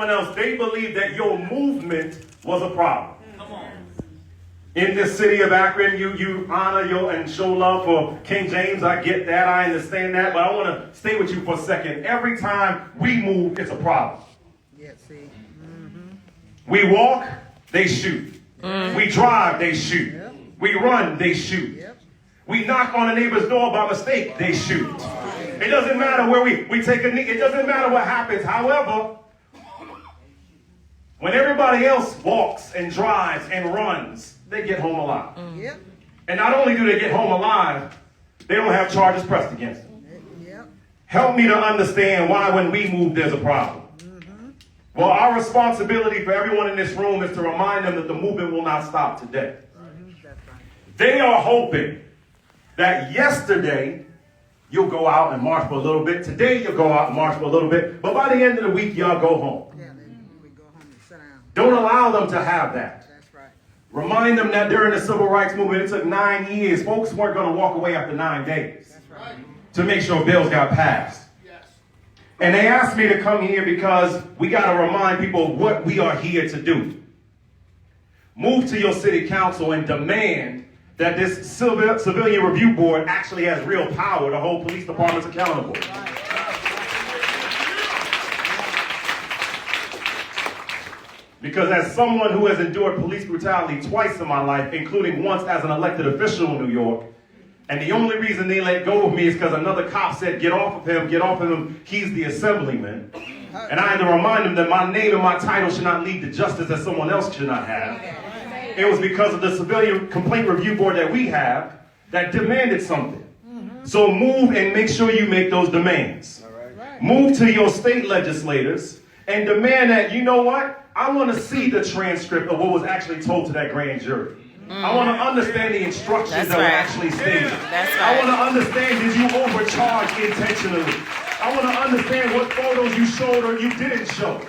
everyone else, they believe that your movement was a problem. In this city of Akron, you honor and show love for King James. I get that. I understand that. But I want to stay with you for a second. Every time we move, it's a problem. Yeah, see. We walk, they shoot. We drive, they shoot. Yep. We run, they shoot. Yep. We knock on a neighbor's door by mistake, they shoot. It doesn't matter where we take a knee. It doesn't matter what happens. However, when everybody else walks and drives and runs, they get home alive. Yep. And not only do they get home alive, they don't have charges pressed against them. Yep. Help me to understand why when we move, there's a problem. Well, our responsibility for everyone in this room is to remind them that the movement will not stop today. That's right. They are hoping that yesterday you'll go out and march for a little bit. Today you'll go out and march for a little bit. But by the end of the week, y'all go home. Yeah, then we go home and sit down. Don't allow them to have that. That's right. Remind them that during the civil rights movement, it took 9 years. Folks weren't going to walk away after 9 days That's right. to make sure bills got passed. And they asked me to come here because we got to remind people what we are here to do. Move to your city council and demand that this civilian review board actually has real power to hold police departments accountable. Because as someone who has endured police brutality twice in my life, including once as an elected official in New York, and the only reason they let go of me is because another cop said, get off of him, he's the assemblyman. And I had to remind them that my name and my title should not lead to justice that someone else should not have. It was because of the civilian complaint review board that we have that demanded something. So move and make sure you make those demands. Move to your state legislators and demand that, you know what? I want to see the transcript of what was actually told to that grand jury. I want to understand the instructions that were actually stated. I want to understand, did you overcharge intentionally? I want to understand what photos you showed or you didn't show.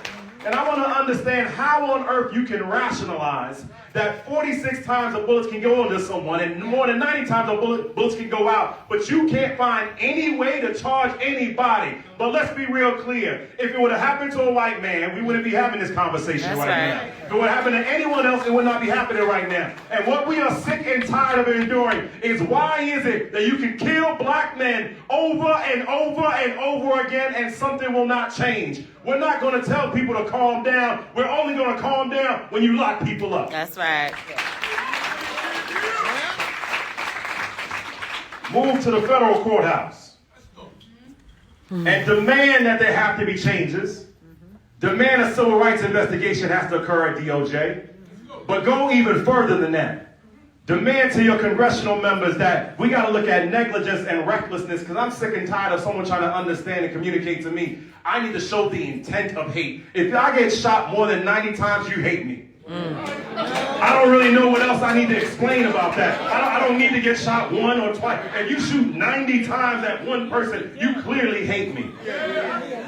And I want to understand how on earth you can rationalize that 46 times the bullets can go into someone and more than 90 times the bullets can go out, but you can't find any way to charge anybody. But let's be real clear. If it would have happened to a white man, we wouldn't be having this conversation right now. If it would have happened to anyone else, it would not be happening right now. And what we are sick and tired of enduring is why is it that you can kill black men over and over and over again and something will not change? We're not going to tell people to calm down. We're only going to calm down when you lock people up. That's right. Move to the federal courthouse and demand that there have to be changes. Demand a civil rights investigation has to occur at DOJ. But go even further than that. Demand to your congressional members that we got to look at negligence and recklessness, because I'm sick and tired of someone trying to understand and communicate to me. I need to show the intent of hate. If I get shot more than 90 times, you hate me. I don't really know what else I need to explain about that. I don't need to get shot 1 or twice. If you shoot 90 times at one person, you clearly hate me.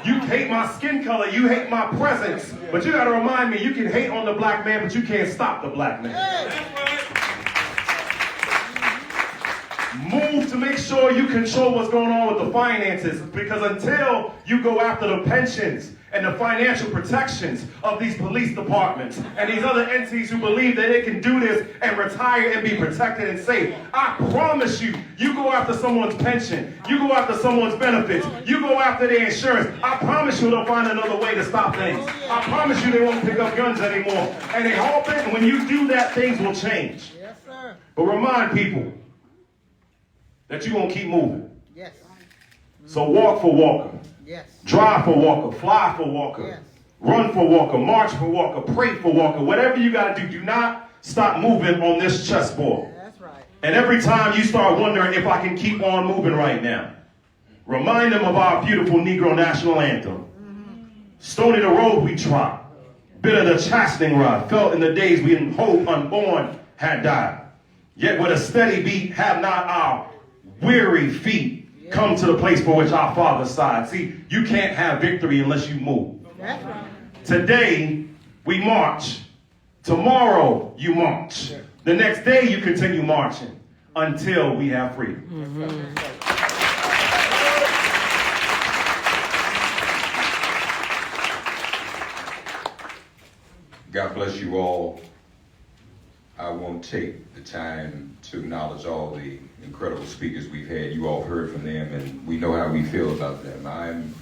You hate my skin color, you hate my presence. But you got to remind me, you can hate on the black man, but you can't stop the black man. Move to make sure you control what's going on with the finances, because until you go after the pensions and the financial protections of these police departments and these other entities who believe that they can do this and retire and be protected and safe, I promise you, you go after someone's pension, you go after someone's benefits, you go after their insurance, I promise you they'll find another way to stop things. I promise you they won't pick up guns anymore. And they hope that when you do that, things will change. Yes, sir. But remind people that you're going to keep moving. Yes. So walk for Walker. Yes. Drive for Walker. Fly for Walker. Yes. Run for Walker. March for Walker. Pray for Walker. Whatever you got to do, do not stop moving on this chessboard. That's right. And every time you start wondering if I can keep on moving right now, remind them of our beautiful Negro national anthem. Stony the road we trod, bitter the chastening rod, felt in the days we in hope unborn had died. Yet with a steady beat have not our weary feet come to the place for which our Father sighed. See, you can't have victory unless you move. That's right. Today, we march. Tomorrow, you march. The next day, you continue marching until we have freedom. God bless you all. I won't take the time to acknowledge all the incredible speakers we've had. You all heard from them, and we know how we feel about them. I'm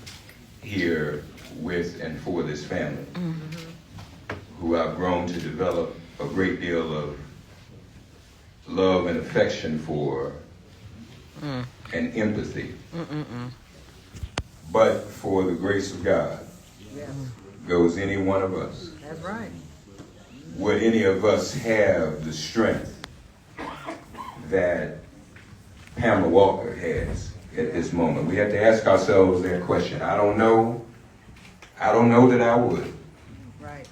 here with and for this family, who I've grown to develop a great deal of love and affection for, and empathy. But for the grace of God Yes. goes any one of us. That's right. Would any of us have the strength that Pamela Walker has at this moment? We have to ask ourselves that question. I don't know that I would. Right.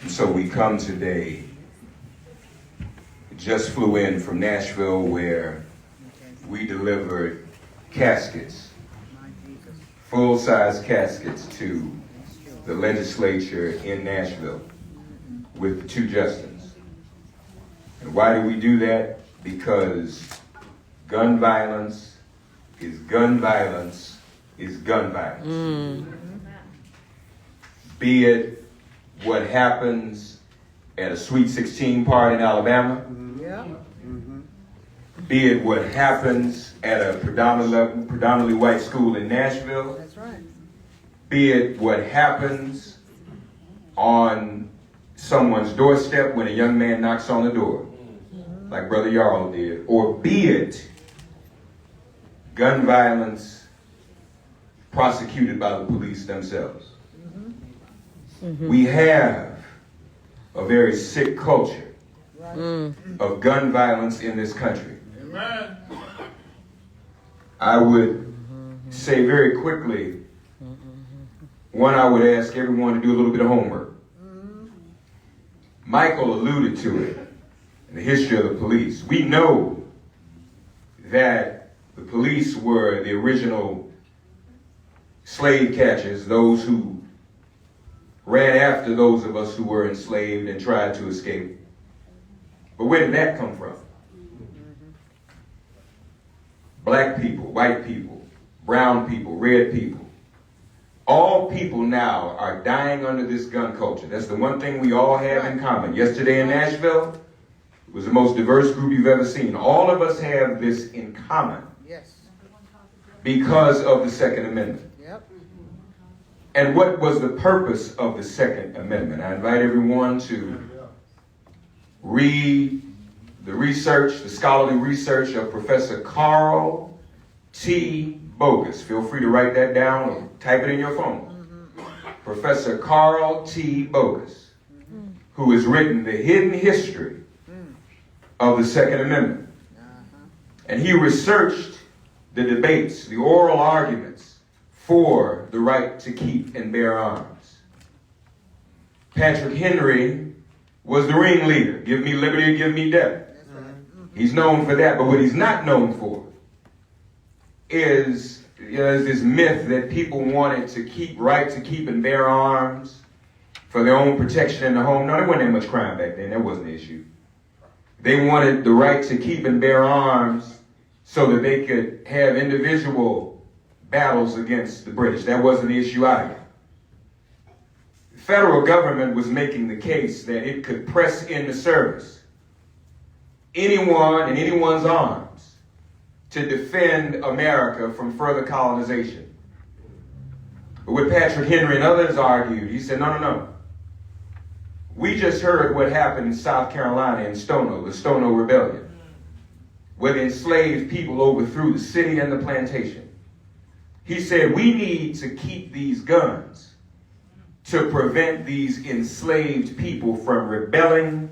And so we come today, just flew in from Nashville, where Okay. we delivered caskets, My Jesus. full-size caskets to the legislature in Nashville with the 2 Justins. And why do we do that? Because gun violence is gun violence is gun violence. Be it what happens at a Sweet 16 party in Alabama, Yeah. be it what happens at a predominantly white school in Nashville, That's right. be it what happens on someone's doorstep when a young man knocks on the door, like Brother Yarl did, or be it gun violence prosecuted by the police themselves. We have a very sick culture Right. of gun violence in this country. I would say very quickly, one, I would ask everyone to do a little bit of homework. Michael alluded to it in the history of the police. We know that the police were the original slave catchers, those who ran after those of us who were enslaved and tried to escape. But where did that come from? Black people, white people, brown people, red people. All people now are dying under this gun culture. That's the one thing we all have in common. Yesterday in Nashville, it was the most diverse group you've ever seen. All of us have this in common Yes. because of the Second Amendment. Yep. And what was the purpose of the Second Amendment? I invite everyone to read the research, the scholarly research of Professor Carl T. Bogus. Feel free to write that down or type it in your phone. Professor Carl T. Bogus, who has written The Hidden History of the Second Amendment. And he researched the debates, the oral arguments for the right to keep and bear arms. Patrick Henry was the ringleader. Give me liberty or give me death. That's right. He's known for that, but what he's not known for is this myth that people wanted to keep right to keep and bear arms for their own protection in the home. No, there wasn't that much crime back then. That wasn't the issue. They wanted the right to keep and bear arms so that they could have individual battles against the British. That wasn't the issue either. The federal government was making the case that it could press into service anyone and anyone's arms to defend America from further colonization. But what Patrick Henry and others argued, he said, no. We just heard what happened in South Carolina in Stono, the Stono Rebellion, where the enslaved people overthrew the city and the plantation. He said, we need to keep these guns to prevent these enslaved people from rebelling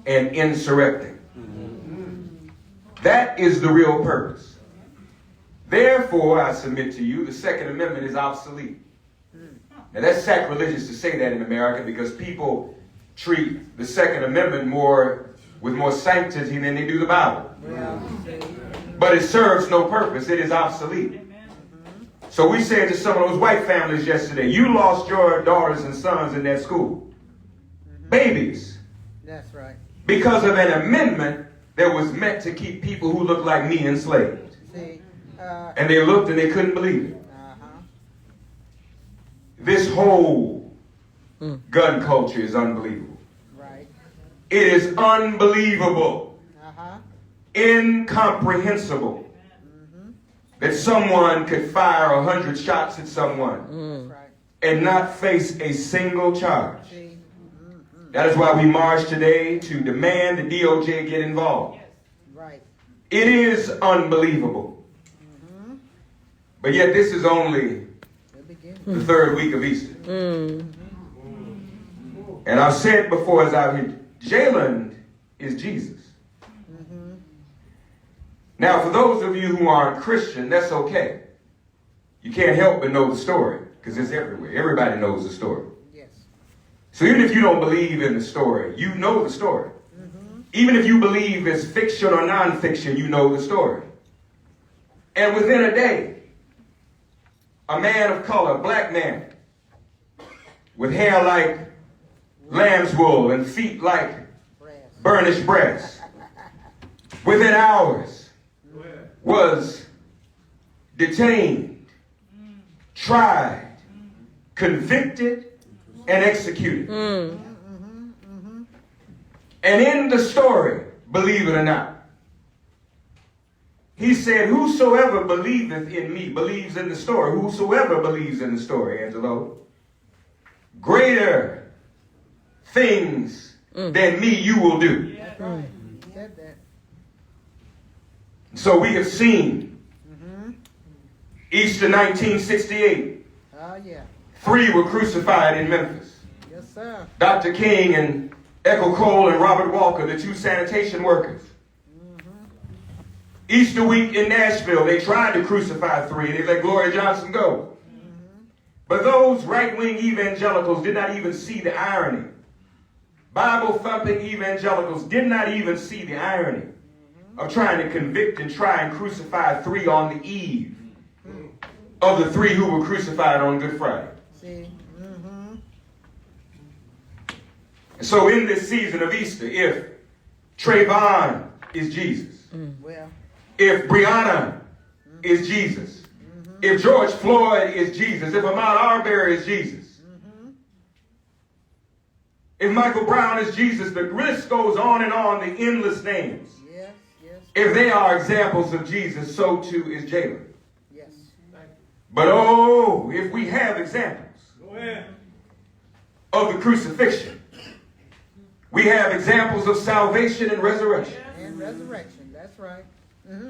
and insurrecting. That is the real purpose. Therefore, I submit to you, the Second Amendment is obsolete. Now, that's sacrilegious to say that in America because people treat the Second Amendment with more sanctity than they do the Bible. But it serves no purpose. It is obsolete. So we said to some of those white families yesterday, you lost your daughters and sons in that school. Babies. That's right. Because of an amendment that was meant to keep people who looked like me enslaved. See, And they looked and they couldn't believe it. This whole gun culture is unbelievable. Right. It is unbelievable, Uh-huh. incomprehensible that someone could fire 100 shots at someone That's right. and not face a single charge. See? That is why we march today to demand the DOJ get involved. Right. It is unbelievable. But yet this is only The beginning. the third week of Easter. And I've said before as I've heard, Jayland is Jesus. Now, for those of you who aren't Christian, that's okay. You can't help but know the story because it's everywhere. Everybody knows the story. Yes. So even if you don't believe in the story, you know the story. Even if you believe it's fiction or nonfiction, you know the story. And within a day, a man of color, black man, with hair like lamb's wool and feet like Brass. burnished brass, within hours was detained, tried, convicted, and executed. And in the story, believe it or not, he said, whosoever believeth in me believes in the story. Whosoever believes in the story, Angelo, greater things than me you will do. That's right. He said that. So we have seen Easter 1968. Oh, yeah. 3 were crucified in Memphis. Yes, sir. Dr. King and Echo Cole and Robert Walker, the 2 sanitation workers. Easter week in Nashville, they tried to crucify 3. They let Gloria Johnson go. But those right-wing evangelicals did not even see the irony. Bible-thumping evangelicals did not even see the irony of trying to convict and try and crucify 3 on the eve of the 3 who were crucified on Good Friday. See? So in this season of Easter, if Trayvon is Jesus, Well, if Breonna is Jesus, if George Floyd is Jesus, if Ahmaud Arbery is Jesus, if Michael Brown is Jesus, the list goes on and on, the endless names. yes, yes, If they are examples of Jesus, so too is Jayland. yes. But oh, if we have examples of the crucifixion, we have examples of salvation and resurrection. And resurrection. That's right.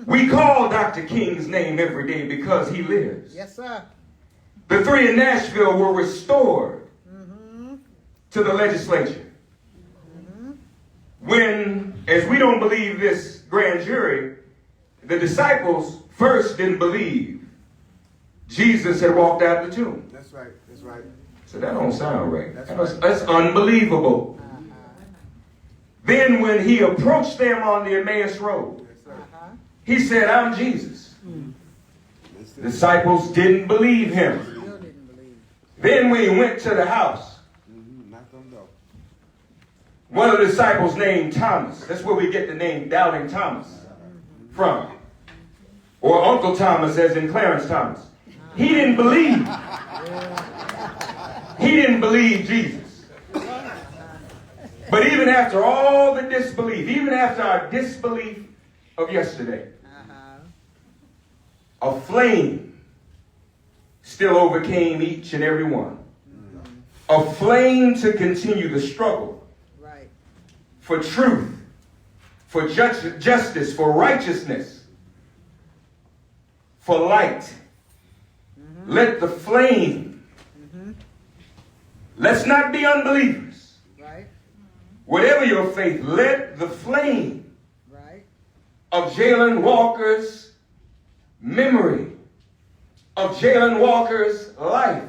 We call Dr. King's name every day because he lives. Yes, sir. The 3 in Nashville were restored to the legislature. When, as we don't believe this grand jury, the disciples first didn't believe Jesus had walked out the tomb. That's right. That's right. So that don't sound right. That's That's unbelievable. Then when he approached them on the Emmaus Road, Yes, sir. he said, I'm Jesus. Disciples didn't believe him. Still didn't believe. Then when he went to the house, Knocked on the door. one of the disciples named Thomas, that's where we get the name Doubting Thomas from. Or Uncle Thomas as in Clarence Thomas. He didn't believe. He didn't believe Jesus. But even after all the disbelief, even after our disbelief of yesterday, a flame still overcame each and every one. A flame to continue the struggle Right. for truth, for justice, for righteousness, for light. Let the flame, let's not be unbelievers. Right. Whatever your faith, let the flame Right. of Jayland Walker's memory, of Jayland Walker's life,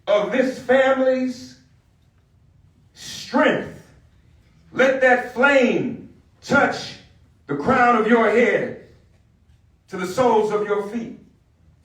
of this family's strength, let that flame touch the crown of your head to the soles of your feet.